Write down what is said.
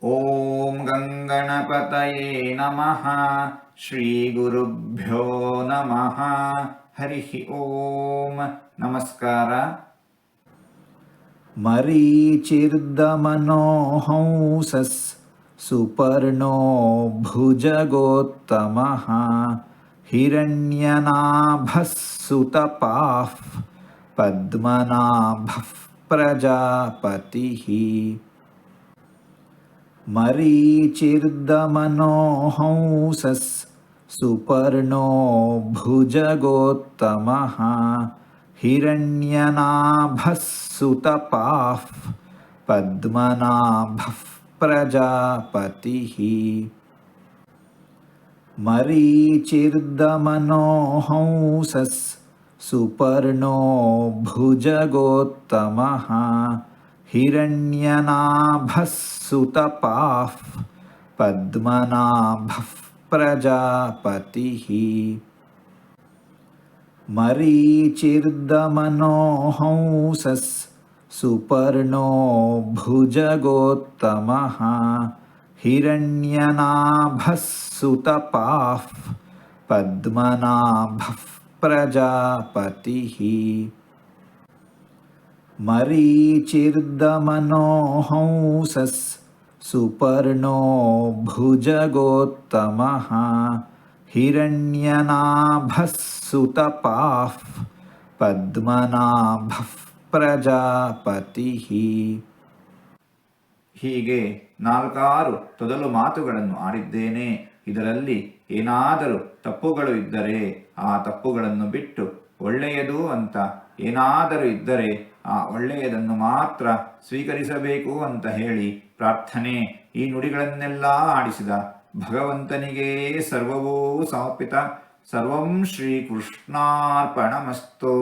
ಓಂ ಗಂಗಣಪತಯೇ ನಮಃ. ಶ್ರೀ ಗುರುಭ್ಯೋ ನಮಃ. ಹರಿ ಓಂ. ನಮಸ್ಕಾರ. ಮರೀಚಿರ್ದಮನೋ ಹಂಸಸ್ ಸುಪರ್ಣೋ ಭುಜಗೋತ್ತಮಃ ಹಿರಣ್ಯನಾಭಃ ಸುತಪಾಃ ಪದ್ಮನಾಭಃ ಪ್ರಜಾಪತಿಃ. ಮರೀಚಿರ್ದಮನೋ ಹಂಸಸ್ ಸುಪರ್ಣೋ ಭುಜಗೋತ್ತಮಃ ಹಿರಣ್ಯನಾಭಃ ಸುತಪಾಃ ಪದ್ಮನಾಭಃ ಪ್ರಜಾಪತಿಃ. ಮರೀಚಿರ್ದಮನೋ ಹಂಸಸ್ ಸುಪರ್ಣೋ ಭುಜಗೋತ್ತಮಃ ಹಿರಣ್ಯನಾಭಃ ಸುತಪಾಃ ಪದ್ಮನಾಭಃ ಪ್ರಜಾಪತಿಃ. ಮರೀಚಿರ್ದಮನೋ ಹಂಸಸ್ ಸುಪರ್ಣೋ ಭುಜಗೋತ್ತಮಃ ಹಿರಣ್ಯನಾಭಃ ಸುತಪಾಃ ಪದ್ಮನಾಭಃ ಪ್ರಜಾಪತಿಃ. ಮರೀಚಿರ್ದಮನೋ ಹಂಸಸ್ ಸುಪರ್ಣೋ ಭುಜಗೋತ್ತಮಃ ಹಿರಣ್ಯನಾಭಃ ಸುತಪಾಃ ಪದ್ಮನಾಭಃ ಪ್ರಜಾಪತಿಃ. ಹೀಗೆ 4 ತೊದಲು ಮಾತುಗಳನ್ನು ಆಡಿದ್ದೇನೆ. ಇದರಲ್ಲಿ ಏನಾದರೂ ತಪ್ಪುಗಳು ಇದ್ದರೆ ಆ ತಪ್ಪುಗಳನ್ನು ಬಿಟ್ಟು ಒಳ್ಳೆಯದು ಅಂತ ಏನಾದರೂ ಇದ್ದರೆ ಆ ಒಳ್ಳೆಯದನ್ನು ಮಾತ್ರ ಸ್ವೀಕರಿಸಬೇಕು ಅಂತ ಹೇಳಿ ಪ್ರಾರ್ಥನೆ. ಈ ನುಡಿಗಳನ್ನೆಲ್ಲ ಆಡಿಸಿದ ಭಗವಂತನಿಗೇ ಸರ್ವವೂ ಸಮರ್ಪಿತ. ಸರ್ವಂ ಶ್ರೀಕೃಷ್ಣಾರ್ಪಣಮಸ್ತು.